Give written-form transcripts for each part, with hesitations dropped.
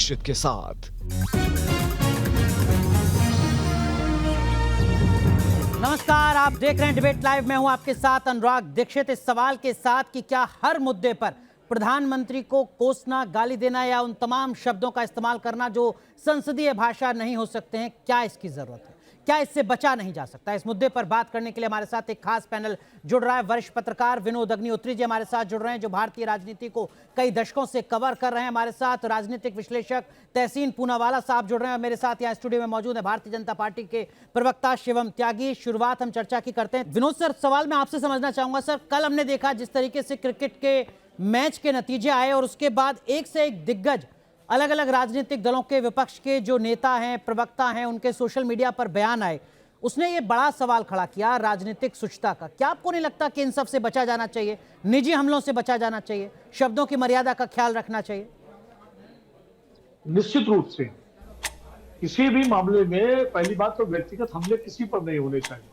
दीक्षित के साथ। नमस्कार, आप देख रहे हैं डिबेट लाइव। मैं हूं आपके साथ अनुराग दीक्षित। इस सवाल के साथ कि क्या हर मुद्दे पर प्रधानमंत्री को कोसना, गाली देना या उन तमाम शब्दों का इस्तेमाल करना जो संसदीय भाषा नहीं हो सकते हैं, क्या इसकी जरूरत है? क्या इससे बचा नहीं जा सकता? इस मुद्दे पर बात करने के लिए हमारे साथ एक खास पैनल जुड़ रहा है। वरिष्ठ पत्रकार विनोद अग्निहोत्री जी हमारे साथ जुड़ रहे हैं, जो भारतीय राजनीति को कई दशकों से कवर कर रहे हैं। हमारे साथ राजनीतिक विश्लेषक तहसीन पूनावाला साहब जुड़ रहे हैं। मेरे साथ यहाँ स्टूडियो में मौजूद है भारतीय जनता पार्टी के प्रवक्ता शिवम त्यागी। शुरुआत हम चर्चा की करते हैं। विनोद सर, सवाल मैं आपसे समझना चाहूंगा। सर, कल हमने देखा जिस तरीके से क्रिकेट के मैच के नतीजे आए और उसके बाद एक से एक दिग्गज अलग अलग राजनीतिक दलों के, विपक्ष के जो नेता हैं, प्रवक्ता हैं, उनके सोशल मीडिया पर बयान आए, उसने ये बड़ा सवाल खड़ा किया राजनीतिक शुचिता का। क्या आपको नहीं लगता कि इन सब से बचा जाना चाहिए, निजी हमलों से बचा जाना चाहिए, शब्दों की मर्यादा का ख्याल रखना चाहिए? निश्चित रूप से किसी भी मामले में पहली बात तो व्यक्तिगत हमले किसी पर नहीं होने चाहिए।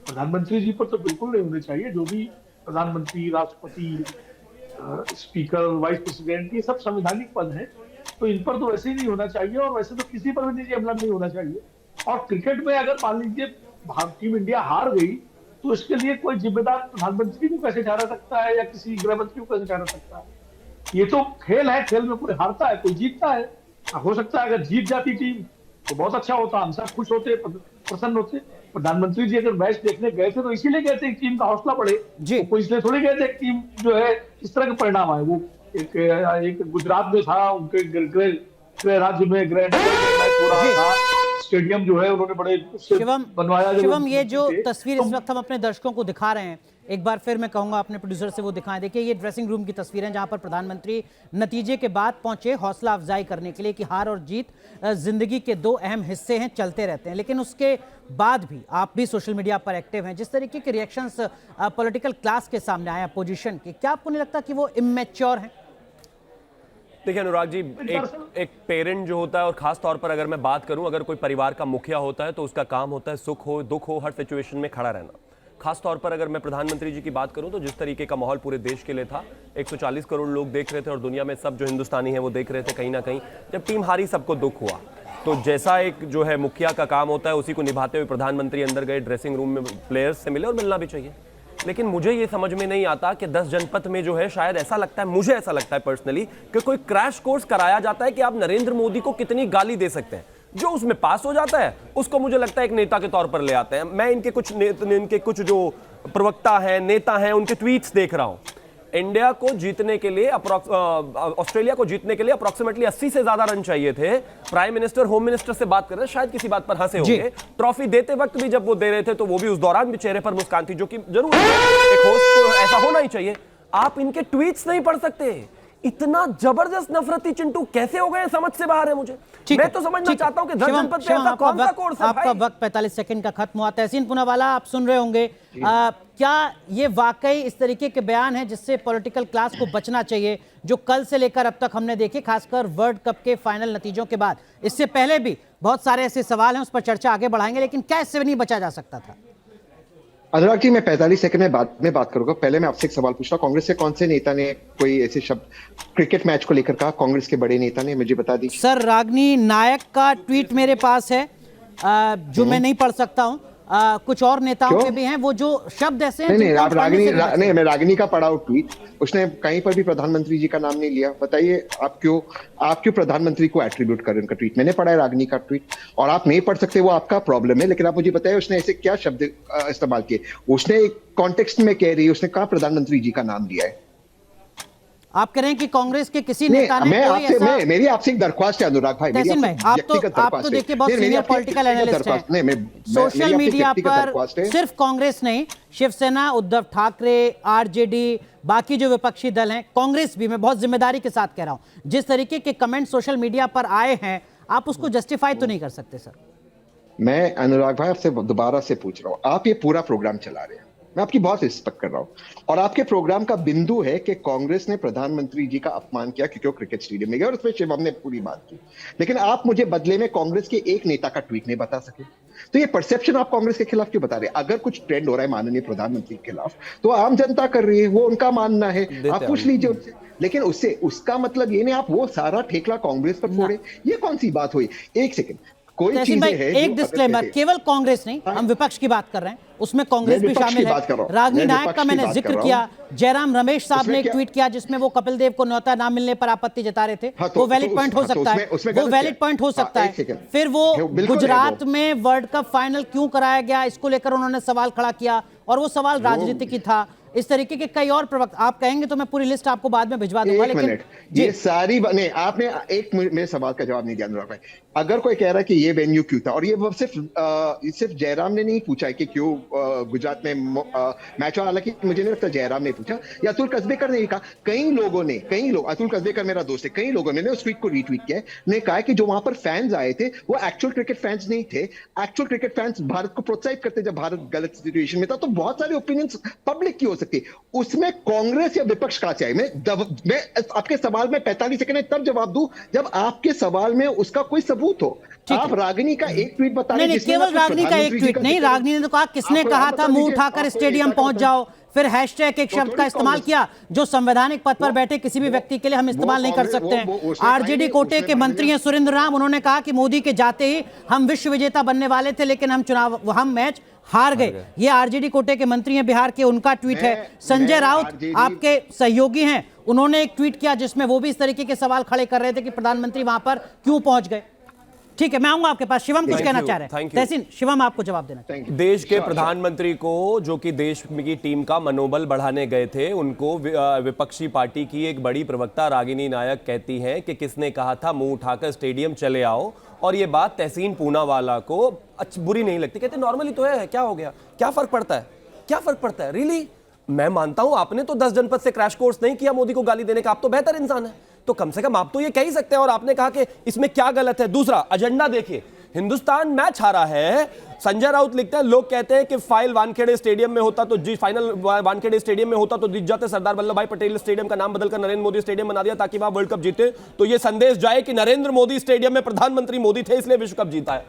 प्रधानमंत्री जी पर तो बिल्कुल नहीं होने चाहिए। जो भी प्रधानमंत्री, राष्ट्रपति, स्पीकर, वाइस प्रेसिडेंट, ये सब संवैधानिक पद हैं, तो इन पर तो वैसे ही नहीं होना चाहिए और वैसे तो किसी पर भी निजी हमला नहीं होना चाहिए। और क्रिकेट में अगर मान लीजिए टीम इंडिया हार गई तो इसके लिए कोई जिम्मेदार प्रधानमंत्री को कैसे ठहरा सकता है या किसी गृह मंत्री को कैसे ठहरा सकता है? ये तो खेल है, खेल में कोई हारता है, कोई जीतता है। हो सकता है अगर जीत जाती टीम तो बहुत अच्छा होता, हम सब खुश होते, प्रसन्न होते। प्रधानमंत्री जी अगर मैच देखने गए थे तो इसीलिए गए थे टीम का हौसला बढ़े, तो कोई इसलिए थोड़ी गए थे टीम जो है इस तरह के परिणाम आए। वो एक गुजरात में था, उनके गृह राज्य में ग्रैंड मैच हो रहा था, स्टेडियम जो है उन्होंने बड़े बनवाया। शिवम, ये जो तस्वीर इस वक्त हम अपने दर्शकों को दिखा रहे हैं, एक बार फिर मैं कहूंगा अपने प्रोड्यूसर से वो दिखाएं। देखिए, ये ड्रेसिंग रूम की तस्वीर है जहां पर प्रधानमंत्री नतीजे के बाद पहुंचे हौसला अफजाई करने के लिए कि हार और जीत जिंदगी के दो अहम हिस्से हैं, चलते रहते हैं। लेकिन उसके बाद भी आप भी सोशल मीडिया पर एक्टिव हैं। जिस तरीके के रिएक्शंस पॉलिटिकल क्लास के सामने आए, अपोजिशन के, क्या आपको नहीं लगता कि वो इमेच्योर हैं? देखिए अनुराग जी, एक पेरेंट जो होता है, और खास तौर पर अगर मैं बात करूं, अगर कोई परिवार का मुखिया होता है तो उसका काम होता है सुख हो दुख हो हर सिचुएशन में खड़ा रहना। खास तौर पर अगर मैं प्रधानमंत्री जी की बात करूं तो जिस तरीके का माहौल पूरे देश के लिए था, 140 करोड़ लोग देख रहे थे और दुनिया में सब जो हिंदुस्तानी है वो देख रहे थे। कहीं ना कहीं जब टीम हारी सबको दुख हुआ, तो जैसा एक जो है मुखिया का काम होता है उसी को निभाते हुए प्रधानमंत्री अंदर गए, ड्रेसिंग रूम में प्लेयर्स से मिले और मिलना भी चाहिए। लेकिन मुझे ये समझ में नहीं आता कि 10 जनपद में जो है, शायद ऐसा लगता है, मुझे ऐसा लगता है पर्सनली, कि कोई क्रैश कोर्स कराया जाता है कि आप नरेंद्र मोदी को कितनी गाली दे सकते हैं। जो उसमें पास हो जाता है उसको मुझे लगता है एक नेता के तौर पर ले आते हैं। मैं इनके कुछ जो प्रवक्ता हैं, नेता हैं, उनके ट्वीट्स देख रहा हूं। इंडिया को जीतने के लिए, ऑस्ट्रेलिया को जीतने के लिए अप्रोक्सीमेटली 80 से ज्यादा रन चाहिए थे। प्राइम मिनिस्टर, होम मिनिस्टर से बात कर रहे हैं, शायद किसी बात पर हंसे होंगे। ट्रॉफी देते वक्त भी जब वो दे रहे थे तो वो भी उस दौरान भी चेहरे पर मुस्कान थी, जो कि जरूर एक होस्ट को ऐसा होना ही चाहिए। आप इनके ट्वीट्स नहीं पढ़ सकते। इतना जबरदस्त नफरती चिंटू कैसे हो गए, समझ से बाहर है मुझे। मैं तो समझना चाहता हूं कि जनपद पे ऐसा कौन सा कोर्स है? आपका वक्त 45 सेकंड का खत्म हुआ। तहसीन पूनावाला, आप सुन रहे होंगे, क्या ये वाकई इस तरीके के बयान है जिससे पॉलिटिकल क्लास को बचना चाहिए, जो कल से लेकर अब तक हमने देखे, खासकर वर्ल्ड कप के फाइनल नतीजों के बाद? इससे पहले भी बहुत सारे ऐसे सवाल हैं, उस पर चर्चा आगे बढ़ाएंगे, लेकिन क्या इससे नहीं बचा जा सकता था? अनुराग जी, मैं 45 सेकंड में बात करूंगा। पहले मैं आपसे एक सवाल पूछ रहा हूं, कांग्रेस के कौन से नेता ने कोई ऐसे शब्द क्रिकेट मैच को लेकर कहा? कांग्रेस के बड़े नेता ने, मुझे बता दीजिए। सर, रागिनी नायक का ट्वीट मेरे पास है, जो मैं नहीं पढ़ सकता हूं। कुछ और नेताओं के भी हैं, वो जो शब्द ऐसे हैं। नहीं, आप नहीं, मैं रागिनी का पढ़ा हूं ट्वीट, उसने कहीं पर भी प्रधानमंत्री जी का नाम नहीं लिया। बताइए आप क्यों प्रधानमंत्री को एट्रीब्यूट कर रहे हैं उनका ट्वीट? मैंने पढ़ा है रागिनी का ट्वीट, और आप नहीं पढ़ सकते, वो आपका प्रॉब्लम है। लेकिन आप मुझे बताइए उसने ऐसे क्या शब्द इस्तेमाल किए? उसने एक कॉन्टेक्स्ट में कह रही है, उसने कहा प्रधानमंत्री जी का नाम लिया है। आप कह रहे हैं कि कांग्रेस के किसी नेता ने कोई ऐसा... मेरी आपसे एक दरख्वास्त है अनुराग भाई, तहसीन भाई, आप तो देखिए बहुत सीनियर पॉलिटिकल एनालिस्ट हैं। सोशल मीडिया पर सिर्फ कांग्रेस नहीं, शिवसेना, उद्धव ठाकरे, आरजेडी, बाकी जो विपक्षी दल हैं, कांग्रेस भी, मैं बहुत जिम्मेदारी के साथ कह रहा हूं, जिस तरीके के कमेंट सोशल मीडिया पर आए हैं, आप उसको जस्टिफाई तो नहीं कर सकते? सर, मैं अनुराग भाई आपसे दोबारा से पूछ रहा हूं, आप ये पूरा प्रोग्राम चला रहे हैं, मैं आपकी बहुत रिस्पेक्ट कर रहा हूं और आपके प्रोग्राम का बिंदु है कि कांग्रेस ने प्रधानमंत्री जी का अपमान किया क्योंकि वो क्रिकेट स्टेडियम में गए और उसमें शिवम ने पूरी बात की, लेकिन आप मुझे बदले में कांग्रेस के एक नेता का ट्वीट नहीं बता सके। तो ये परसेप्शन आप कांग्रेस के खिलाफ क्यों बता रहे हैं? अगर कुछ ट्रेंड हो रहा है माननीय प्रधानमंत्री के खिलाफ तो आम जनता कर रही है, वो उनका मानना है, आप पूछ लीजिए उनसे। लेकिन उससे उसका मतलब ये नहीं आप वो सारा ठेकला कांग्रेस पर फोड़े, ये कौन सी बात हुई? एक सेकंड, कोई तहसीन चीजें भाई हैं एक डिस्क्लेमर, केवल कांग्रेस नहीं, हम विपक्ष की बात कर रहे हैं, उसमें कांग्रेस भी शामिल है। रागिनी नायक का मैंने जिक्र किया, जयराम रमेश साहब ने एक ट्वीट किया जिसमें वो कपिल देव को न्योता ना मिलने पर आपत्ति जता रहे थे। वो वैलिड पॉइंट हो सकता है, वो वैलिड पॉइंट हो सकता है। फिर वो गुजरात में वर्ल्ड कप फाइनल क्यों कराया गया, इसको लेकर उन्होंने सवाल खड़ा किया और वो सवाल राजनीति की था। इस तरीके के कई और प्रवक्ता आप कहेंगे तो मैं पूरी लिस्ट आपको बाद में भिजवा दूंगा, लेकिन ये सारी बने आपने एक मेरे सवाल का जवाब नहीं दिया अनुराग भाई। अगर कोई कह रहा है कि ये वेन्यू क्यों था, और ये सिर्फ जयराम ने नहीं पूछा है कि क्यों गुजरात में मैच हुआ, हालांकि मुझे नहीं लगता जयराम ने पूछा या अतुल कसबेकर ने कहा, कई लोग अतुल कसबेकर मेरा दोस्त है, कई लोगों ने उस ट्वीट को रीट्वीट किया ने कहा कि जो वहां पर फैंस आए थे वो एक्चुअल क्रिकेट फैंस नहीं थे, एक्चुअल क्रिकेट फैंस भारत को प्रोत्साहित करते जब भारत गलत सिचुएशन में था। तो बहुत सारे ओपिनियंस पब्लिक की हो सकती है, उसमें कांग्रेस या विपक्ष का चाहिए। मैं आपके सवाल में 45 सेकंड में तब जवाब दूं जब आपके सवाल में उसका कोई सबूत हो। आप रागिनी का एक ट्वीट बता रहे हैं, नहीं, केवल रागिनी का एक ट्वीट नहीं, रागिनी ने तो कहा किसने कहा था मुंह उठाकर स्टेडियम पहुंच जाओ, फिर हैशटैग एक शब्द का इस्तेमाल किया जो संवैधानिक पद पर बैठे किसी भी व्यक्ति के लिए हम इस्तेमाल नहीं कर सकते हैं। आरजेडी कोटे के मंत्री हैं सुरेंद्र राम, उन्होंने कहा कि मोदी के जाते ही हम विश्व विजेता बनने वाले थे, लेकिन हम मैच हार गए। ये आरजेडी कोटे के मंत्री हैं बिहार के, उनका ट्वीट है। संजय राउत आपके सहयोगी हैं, उन्होंने एक ट्वीट किया जिसमें वो भी इस तरीके के सवाल खड़े कर रहे थे कि प्रधानमंत्री वहां पर क्यों पहुंच गए। ठीक है, मैं आऊंगा आपके पास। शिवम कुछ कहना चाह रहे हैं, तहसीन शिवम आपको जवाब देना चाहिए। देश के प्रधानमंत्री को, जो कि देश की टीम का मनोबल बढ़ाने गए थे, उनको विपक्षी पार्टी की एक बड़ी प्रवक्ता रागिनी नायक कहती हैं कि किसने कहा था मुंह उठाकर स्टेडियम चले आओ, और ये बात तहसीन पूनावाला को बुरी नहीं लगती। कहते नॉर्मली तो है, क्या हो गया, क्या फर्क पड़ता है, क्या फर्क पड़ता है रियली। मैं मानता हूं आपने तो 10 जनपद से क्रैश कोर्स नहीं किया मोदी को गाली देने का, आप तो बेहतर इंसान है, तो कम से कम आप तो ये कह ही सकते हैं। और आपने कहा कि इसमें क्या गलत है। दूसरा एजेंडा देखिए, हिंदुस्तान मैच हारा है, संजय राउत लिखते हैं, लोग कहते हैं कि फाइनल वानखेड़े स्टेडियम में होता तो जीत जाते। सरदार वल्लभ भाई पटेल स्टेडियम का नाम बदलकर नरेंद्र मोदी स्टेडियम बना दिया ताकि वहां वर्ल्ड कप जीते, तो ये संदेश जाए कि नरेंद्र मोदी स्टेडियम में प्रधानमंत्री मोदी थे इसलिए विश्व कप जीता है।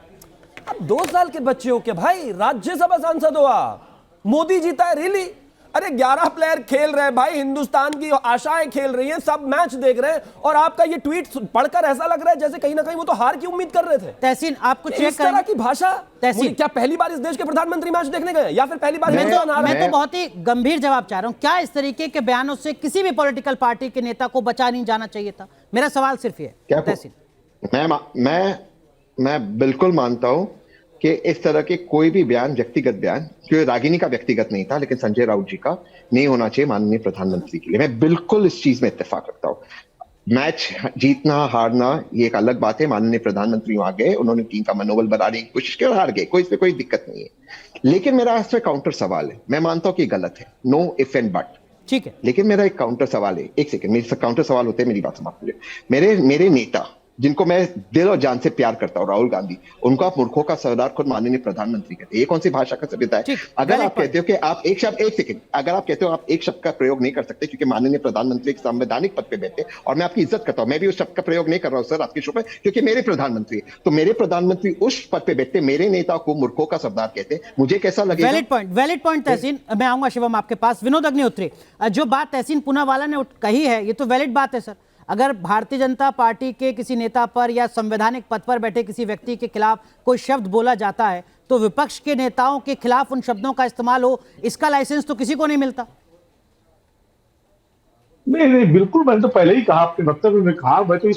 अब 2 साल के बच्चे हो क्या भाई, राज्यसभा सांसद हो आप, मोदी जीता है रियली। अरे 11 प्लेयर खेल रहे हैं भाई, हिंदुस्तान की आशाएं खेल रही हैं, सब मैच देख रहे हैं, और आपका ये ट्वीट पढ़कर ऐसा लग रहा है जैसे कहीं ना कहीं वो तो हार की उम्मीद कर रहे थे। तहसीन आपको चेक इस तरह की भाषा, तहसीन क्या पहली बार इस देश के प्रधानमंत्री मैच देखने गए या फिर पहली बार? मैं तो बहुत ही गंभीर जवाब चाह रहा हूं, क्या इस तरीके के बयानों से किसी भी पॉलिटिकल पार्टी के नेता को बचा नहीं जाना चाहिए था? मेरा सवाल सिर्फ ये है तहसीन। मैं बिल्कुल मानता हूं कि इस तरह के कोई भी बयान, व्यक्तिगत बयान, क्योंकि रागिनी का व्यक्तिगत नहीं था लेकिन संजय राउत जी का, नहीं होना चाहिए माननीय प्रधानमंत्री के लिए। मैं बिल्कुल इस चीज में इत्तेफाक रखता हूं। मैच जीतना हारना ये एक अलग बात है, माननीय प्रधानमंत्री वहां गए, उन्होंने टीम का मनोबल बढ़ाने की कोशिश की और हार गए, इसमें कोई दिक्कत नहीं है। लेकिन मेरा इस पे काउंटर सवाल है, मैं मानता हूं कि गलत है, नो इफ एंड बट, ठीक है, लेकिन मेरा एक काउंटर सवाल है। एक सेकंड, मेरे काउंटर सवाल होते हैं, मेरी बात समाप्त करिए। मेरे नेता जिनको मैं दिल और जान से प्यार करता हूं, राहुल गांधी, उनको आप मूर्खों का सरदार खुद माननीय प्रधानमंत्री कहते हैं। ये कौन सी भाषा का सभ्यता है? अगर आप कहते हो कि आप एक शब्द, एक सेकंड, अगर आप कहते हो आप एक शब्द का प्रयोग नहीं कर सकते क्योंकि माननीय प्रधानमंत्री एक संवैधानिक पद पे बैठे, और मैं आपकी इज्जत करता हूं, मैं भी उस शब्द का प्रयोग नहीं कर रहा हूं सर आपके शो पे, क्योंकि मेरे प्रधानमंत्री, तो मेरे प्रधानमंत्री उस पद पे बैठते मेरे नेता को मूर्खों का सरदार कहते, मुझे कैसा लगेगा? वैलिड पॉइंट तहसीन। मैं आऊंगा शिवम आपके पास। विनोद अग्निहोत्री, जो बात तहसीन पूनावाला ने कही है ये तो वैलिड बात है सर। अगर भारतीय जनता पार्टी के किसी नेता पर या संवैधानिक पद पर बैठे किसी व्यक्ति के खिलाफ कोई शब्द बोला जाता है तो विपक्ष के नेताओं के खिलाफ उन शब्दों का इस्तेमाल हो, इसका लाइसेंस तो किसी को नहीं मिलता। नहीं, बिल्कुल, मैंने तो पहले ही कहा, अपने वक्तव्य में कहा, मैं तो